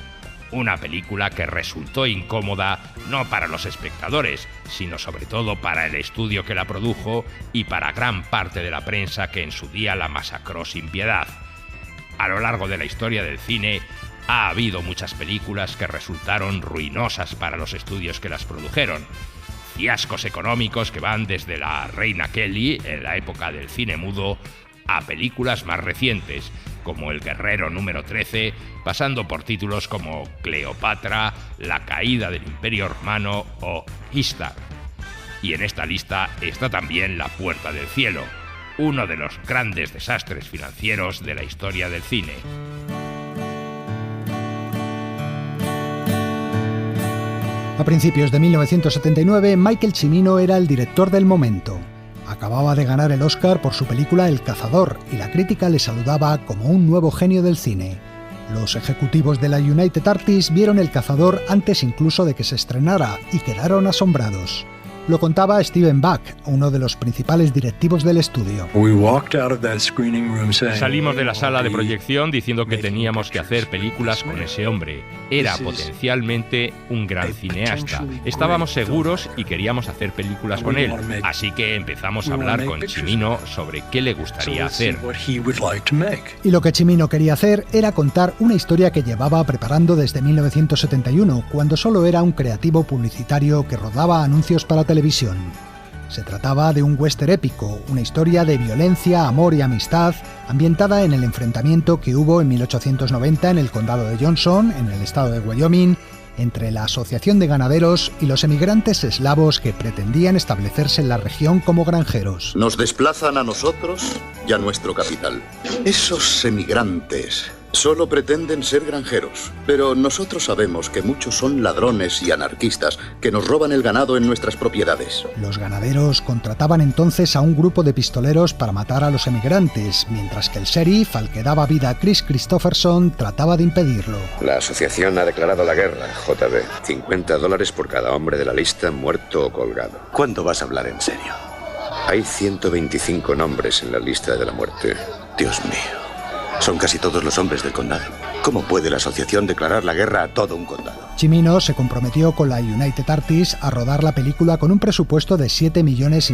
una película que resultó incómoda no para los espectadores, sino sobre todo para el estudio que la produjo y para gran parte de la prensa que en su día la masacró sin piedad. A lo largo de la historia del cine ha habido muchas películas que resultaron ruinosas para los estudios que las produjeron. Fiascos económicos que van desde La Reina Kelly, en la época del cine mudo, a películas más recientes, como El Guerrero número 13, pasando por títulos como Cleopatra, La caída del Imperio Romano o Ishtar. Y en esta lista está también La Puerta del Cielo, uno de los grandes desastres financieros de la historia del cine. A principios de 1979, Michael Cimino era el director del momento. Acababa de ganar el Oscar por su película El Cazador y la crítica le saludaba como un nuevo genio del cine. Los ejecutivos de la United Artists vieron El Cazador antes incluso de que se estrenara y quedaron asombrados. Lo contaba Steven Buck, uno de los principales directivos del estudio. Salimos de la sala de proyección diciendo que teníamos que hacer películas con ese hombre. Era potencialmente un gran cineasta. Estábamos seguros y queríamos hacer películas con él. Así que empezamos a hablar con Cimino sobre qué le gustaría hacer. Y lo que Cimino quería hacer era contar una historia que llevaba preparando desde 1971, cuando solo era un creativo publicitario que rodaba anuncios para televisión. Se trataba de un western épico, una historia de violencia, amor y amistad, ambientada en el enfrentamiento que hubo en 1890 en el condado de Johnson, en el estado de Wyoming, entre la Asociación de Ganaderos y los emigrantes eslavos que pretendían establecerse en la región como granjeros. Nos desplazan a nosotros y a nuestro capital. Esos emigrantes solo pretenden ser granjeros, pero nosotros sabemos que muchos son ladrones y anarquistas que nos roban el ganado en nuestras propiedades. Los ganaderos contrataban entonces a un grupo de pistoleros para matar a los emigrantes, mientras que el sheriff, al que daba vida a Chris Christopherson, trataba de impedirlo. La asociación ha declarado la guerra, JB. $50 por cada hombre de la lista muerto o colgado. ¿Cuándo vas a hablar en serio? Hay 125 nombres en la lista de la muerte. Dios mío. Son casi todos los hombres del condado. ¿Cómo puede la asociación declarar la guerra a todo un condado? Cimino se comprometió con la United Artists a rodar la película con un presupuesto de $7,5 millones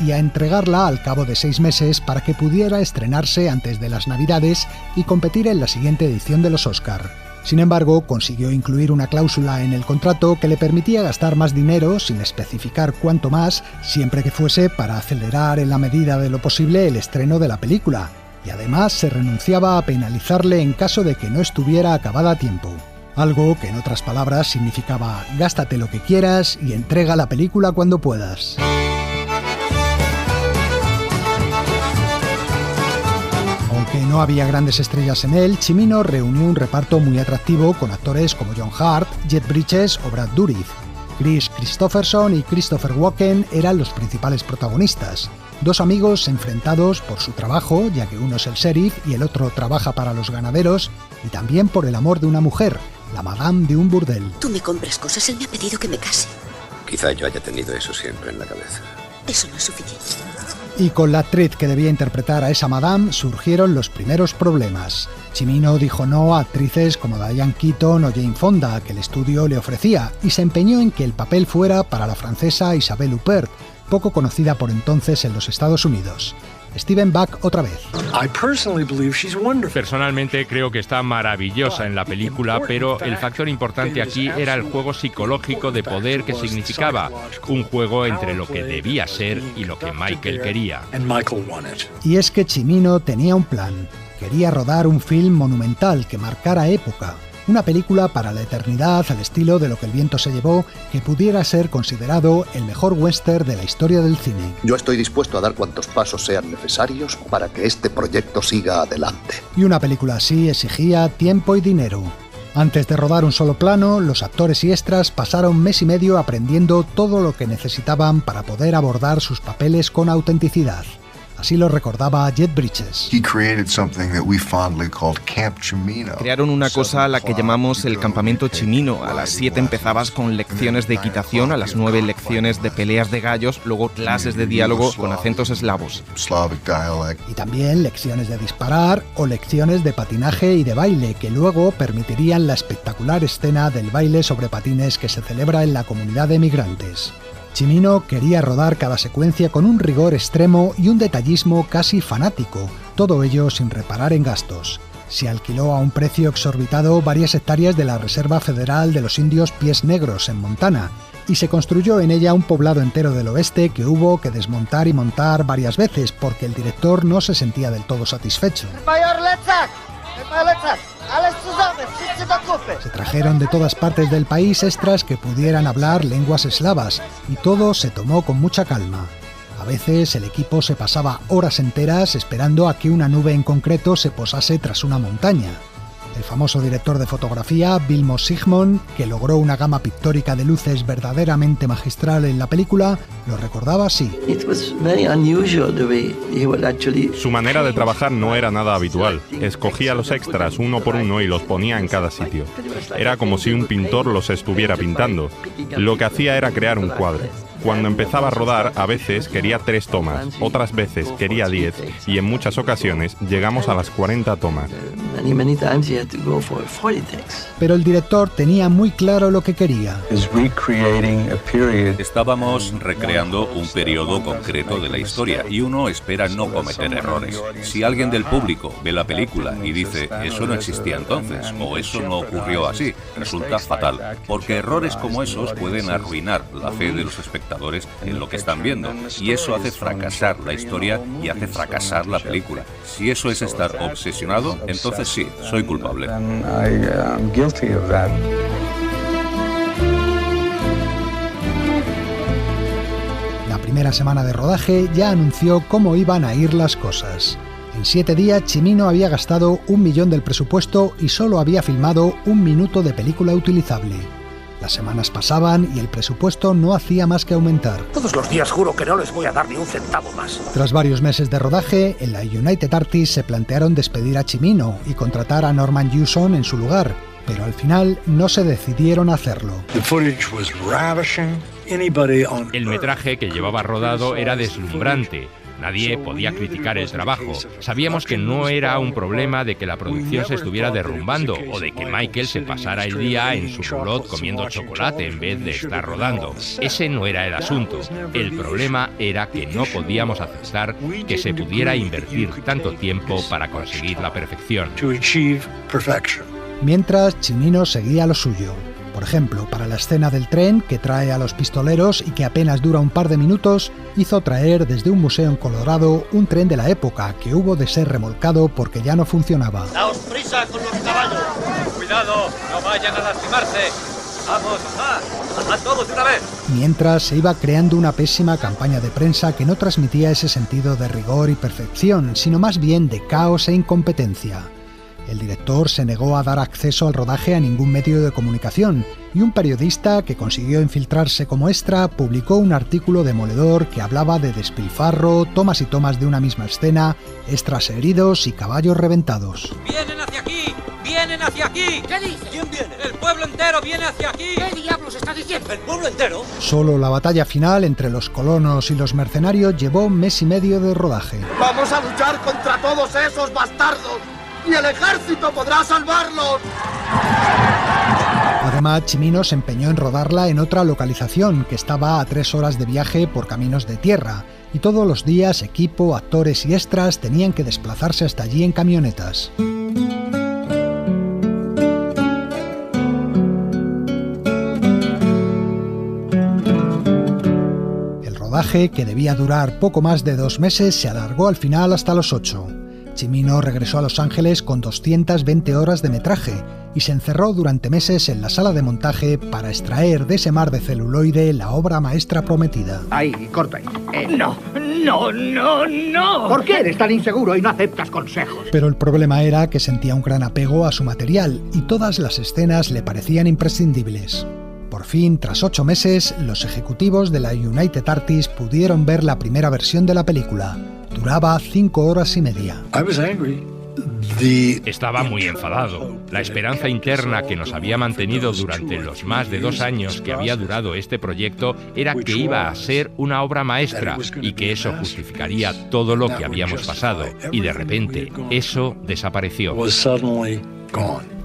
y a entregarla al cabo de 6 meses para que pudiera estrenarse antes de las Navidades y competir en la siguiente edición de los Oscar. Sin embargo, consiguió incluir una cláusula en el contrato que le permitía gastar más dinero, sin especificar cuánto más, siempre que fuese para acelerar en la medida de lo posible el estreno de la película. Y además se renunciaba a penalizarle en caso de que no estuviera acabada a tiempo. Algo que en otras palabras significaba gástate lo que quieras y entrega la película cuando puedas. Aunque no había grandes estrellas en él, Cimino reunió un reparto muy atractivo con actores como John Hurt, Jeff Bridges o Brad Dourif. Chris Christopherson y Christopher Walken eran los principales protagonistas. Dos amigos enfrentados por su trabajo, ya que uno es el sheriff y el otro trabaja para los ganaderos, y también por el amor de una mujer, la madame de un burdel. Tú me compras cosas, él me ha pedido que me case. Quizá yo haya tenido eso siempre en la cabeza. Eso no es suficiente. Y con la actriz que debía interpretar a esa madame surgieron los primeros problemas. Cimino dijo no a actrices como Diane Keaton o Jane Fonda, que el estudio le ofrecía, y se empeñó en que el papel fuera para la francesa Isabelle Huppert, poco conocida por entonces en los Estados Unidos. Steven Buck otra vez. Personalmente creo que está maravillosa en la película, pero el factor importante aquí era el juego psicológico de poder que significaba, un juego entre lo que debía ser y lo que Michael quería. Y es que Cimino tenía un plan. Quería rodar un film monumental que marcara época. Una película para la eternidad al estilo de Lo que el viento se llevó, que pudiera ser considerado el mejor western de la historia del cine. Yo estoy dispuesto a dar cuantos pasos sean necesarios para que este proyecto siga adelante. Y una película así exigía tiempo y dinero. Antes de rodar un solo plano, los actores y extras pasaron 1 mes y medio aprendiendo todo lo que necesitaban para poder abordar sus papeles con autenticidad. Así lo recordaba Jeff Bridges. Crearon una cosa a la que llamamos el campamento Cimino. A las 7 empezabas con lecciones de equitación, a las 9 lecciones de peleas de gallos, luego clases de diálogo con acentos eslavos. Y también lecciones de disparar o lecciones de patinaje y de baile, que luego permitirían la espectacular escena del baile sobre patines que se celebra en la comunidad de emigrantes. Cimino quería rodar cada secuencia con un rigor extremo y un detallismo casi fanático, todo ello sin reparar en gastos. Se alquiló a un precio exorbitado varias hectáreas de la Reserva Federal de los Indios Pies Negros en Montana, y se construyó en ella un poblado entero del oeste que hubo que desmontar y montar varias veces porque el director no se sentía del todo satisfecho. Se trajeron de todas partes del país extras que pudieran hablar lenguas eslavas y todo se tomó con mucha calma. A veces el equipo se pasaba horas enteras esperando a que una nube en concreto se posase tras una montaña. El famoso director de fotografía, Vilmos Zsigmond, que logró una gama pictórica de luces verdaderamente magistral en la película, lo recordaba así. Su manera de trabajar no era nada habitual. Escogía los extras uno por uno y los ponía en cada sitio. Era como si un pintor los estuviera pintando. Lo que hacía era crear un cuadro. Cuando empezaba a rodar, a veces quería 3 tomas, otras veces quería 10, y en muchas ocasiones llegamos a las 40 tomas. Pero el director tenía muy claro lo que quería. Estábamos recreando un periodo concreto de la historia y uno espera no cometer errores. Si alguien del público ve la película y dice eso no existía entonces o eso no ocurrió así, resulta fatal, porque errores como esos pueden arruinar la fe de los espectadores en lo que están viendo, y eso hace fracasar la historia y hace fracasar la película. Si eso es estar obsesionado, entonces sí, soy culpable. La primera semana de rodaje ya anunció cómo iban a ir las cosas. En 7 días, Cimino había gastado 1 millón del presupuesto y solo había filmado 1 minuto de película utilizable. Las semanas pasaban y el presupuesto no hacía más que aumentar. Todos los días juro que no les voy a dar ni un centavo más. Tras varios meses de rodaje, en la United Artists se plantearon despedir a Cimino y contratar a Norman Jewson en su lugar, pero al final no se decidieron a hacerlo. El metraje que llevaba rodado era deslumbrante. Nadie podía criticar el trabajo. Sabíamos que no era un problema de que la producción se estuviera derrumbando o de que Michael se pasara el día en su roulotte comiendo chocolate en vez de estar rodando. Ese no era el asunto. El problema era que no podíamos aceptar que se pudiera invertir tanto tiempo para conseguir la perfección. Mientras, Cimino seguía lo suyo. Por ejemplo, para la escena del tren que trae a los pistoleros y que apenas dura un par de minutos, hizo traer desde un museo en Colorado un tren de la época que hubo de ser remolcado porque ya no funcionaba. ¡Daos prisa con los caballos! ¡Cuidado! ¡No vayan a lastimarse! ¡Vamos! ¡A todos una vez! Mientras se iba creando una pésima campaña de prensa que no transmitía ese sentido de rigor y perfección, sino más bien de caos e incompetencia. El director se negó a dar acceso al rodaje a ningún medio de comunicación y un periodista que consiguió infiltrarse como extra publicó un artículo demoledor que hablaba de despilfarro, tomas y tomas de una misma escena, extras heridos y caballos reventados. ¡Vienen hacia aquí! ¡Vienen hacia aquí! ¿Qué dice? ¿Quién viene? ¡El pueblo entero viene hacia aquí! ¿Qué diablos está diciendo? ¿El pueblo entero? Solo la batalla final entre los colonos y los mercenarios llevó 1 mes y medio de rodaje. ¡Vamos a luchar contra todos esos bastardos! ¡Y el ejército podrá salvarlos! Además, Cimino se empeñó en rodarla en otra localización que estaba a 3 horas de viaje por caminos de tierra, y todos los días equipo, actores y extras tenían que desplazarse hasta allí en camionetas. El rodaje, que debía durar poco más de 2 meses, se alargó al final hasta los 8. Cimino regresó a Los Ángeles con 220 horas de metraje y se encerró durante meses en la sala de montaje para extraer de ese mar de celuloide la obra maestra prometida. Ahí, corta ahí. No. ¿Por qué eres tan inseguro y no aceptas consejos? Pero el problema era que sentía un gran apego a su material y todas las escenas le parecían imprescindibles. Por fin, tras 8 meses, los ejecutivos de la United Artists pudieron ver la primera versión de la película. Duraba 5 horas y media. Estaba muy enfadado. La esperanza interna que nos había mantenido durante los más de 2 años que había durado este proyecto era que iba a ser una obra maestra y que eso justificaría todo lo que habíamos pasado. Y de repente, eso desapareció.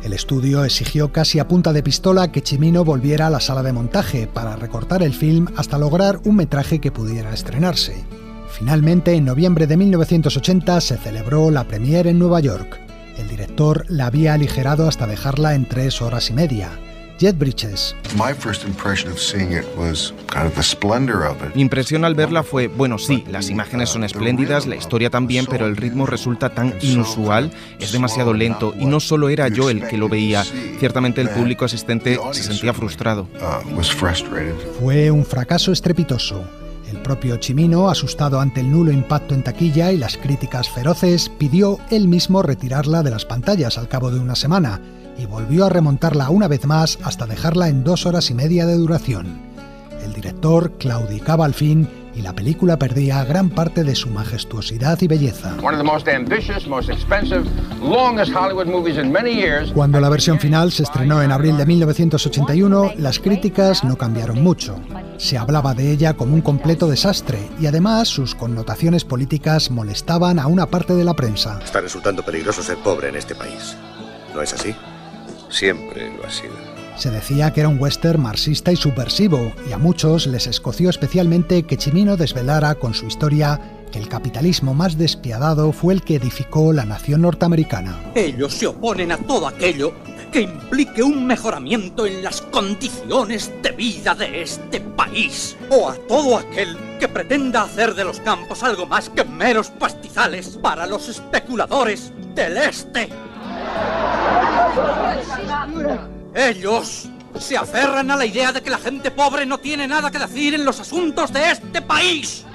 El estudio exigió casi a punta de pistola que Cimino volviera a la sala de montaje para recortar el film hasta lograr un metraje que pudiera estrenarse. Finalmente, en noviembre de 1980 se celebró la premiere en Nueva York. El director la había aligerado hasta dejarla en 3 horas y media. Jeff Bridges. Mi impresión al verla fue, bueno, sí, las imágenes son espléndidas, la historia también, pero el ritmo resulta tan inusual, es demasiado lento, y no solo era yo el que lo veía, ciertamente el público asistente se sentía frustrado. Fue un fracaso estrepitoso. El propio Cimino, asustado ante el nulo impacto en taquilla y las críticas feroces, pidió él mismo retirarla de las pantallas al cabo de una semana y volvió a remontarla una vez más hasta dejarla en 2 horas y media de duración. El director claudicaba al fin y la película perdía gran parte de su majestuosidad y belleza. Cuando la versión final se estrenó en abril de 1981, las críticas no cambiaron mucho. Se hablaba de ella como un completo desastre y además sus connotaciones políticas molestaban a una parte de la prensa. Está resultando peligroso ser pobre en este país. ¿No es así? Siempre lo ha sido. Se decía que era un western marxista y subversivo, y a muchos les escoció especialmente que Cimino desvelara con su historia que el capitalismo más despiadado fue el que edificó la nación norteamericana. Ellos se oponen a todo aquello que implique un mejoramiento en las condiciones de vida de este país, o a todo aquel que pretenda hacer de los campos algo más que meros pastizales para los especuladores del este. Ellos se aferran a la idea de que la gente pobre no tiene nada que decir en los asuntos de este país.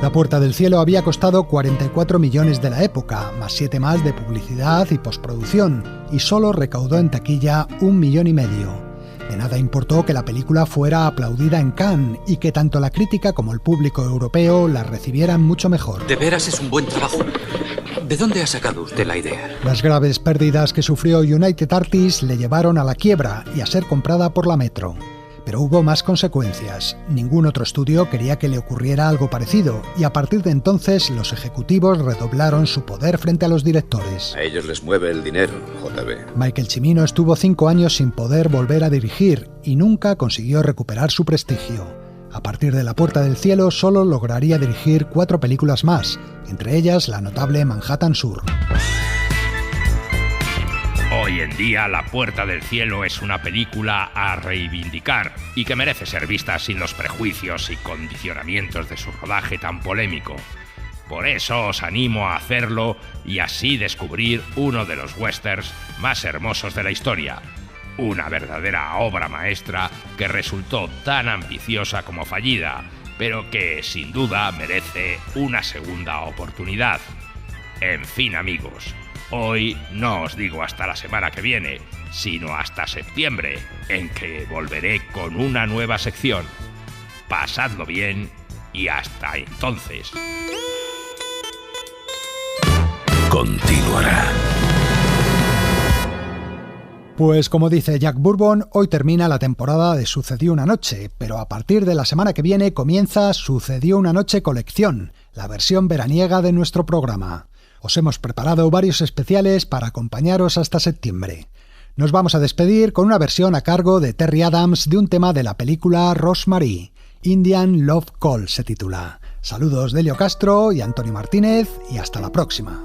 La Puerta del Cielo había costado 44 millones de la época, más 7 más de publicidad y postproducción, y solo recaudó en taquilla 1,5 millones. De nada importó que la película fuera aplaudida en Cannes y que tanto la crítica como el público europeo la recibieran mucho mejor. De veras es un buen trabajo. ¿De dónde ha sacado usted la idea? Las graves pérdidas que sufrió United Artists le llevaron a la quiebra y a ser comprada por la Metro. Pero hubo más consecuencias. Ningún otro estudio quería que le ocurriera algo parecido, y a partir de entonces los ejecutivos redoblaron su poder frente a los directores. A ellos les mueve el dinero, JB. Michael Cimino estuvo 5 años sin poder volver a dirigir y nunca consiguió recuperar su prestigio. A partir de La Puerta del Cielo solo lograría dirigir 4 películas más, entre ellas la notable Manhattan Sur. Hoy en día, La Puerta del Cielo es una película a reivindicar y que merece ser vista sin los prejuicios y condicionamientos de su rodaje tan polémico. Por eso os animo a hacerlo y así descubrir uno de los westerns más hermosos de la historia. Una verdadera obra maestra que resultó tan ambiciosa como fallida, pero que sin duda merece una segunda oportunidad. En fin, amigos, hoy no os digo hasta la semana que viene, sino hasta septiembre, en que volveré con una nueva sección. Pasadlo bien y hasta entonces. Continuará. Pues como dice Jack Bourbon, hoy termina la temporada de Sucedió una noche, pero a partir de la semana que viene comienza Sucedió una noche colección, la versión veraniega de nuestro programa. Os hemos preparado varios especiales para acompañaros hasta septiembre. Nos vamos a despedir con una versión a cargo de Terry Adams de un tema de la película Rosemary, Indian Love Call se titula. Saludos de Elio Castro y Antonio Martínez y hasta la próxima.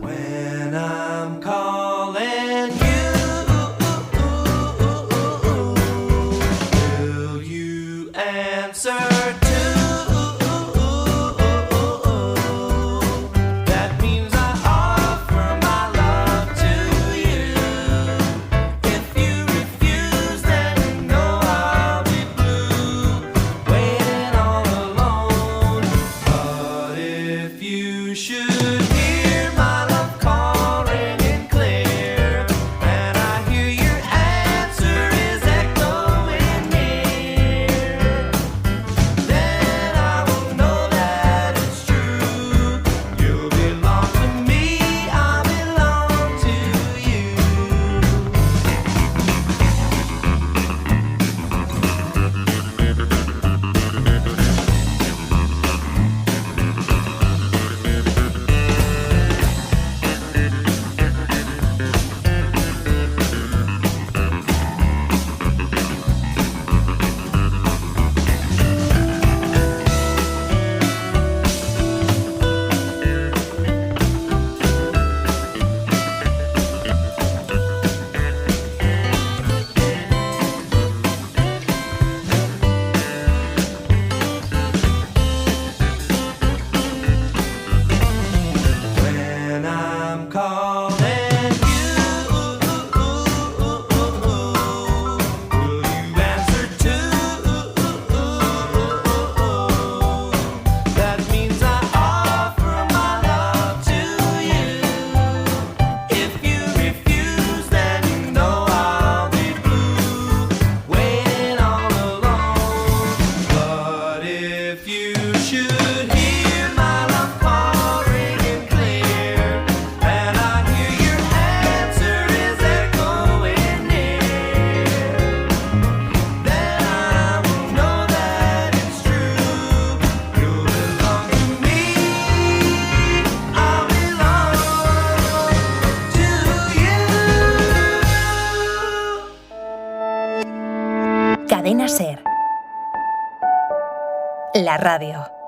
la radio.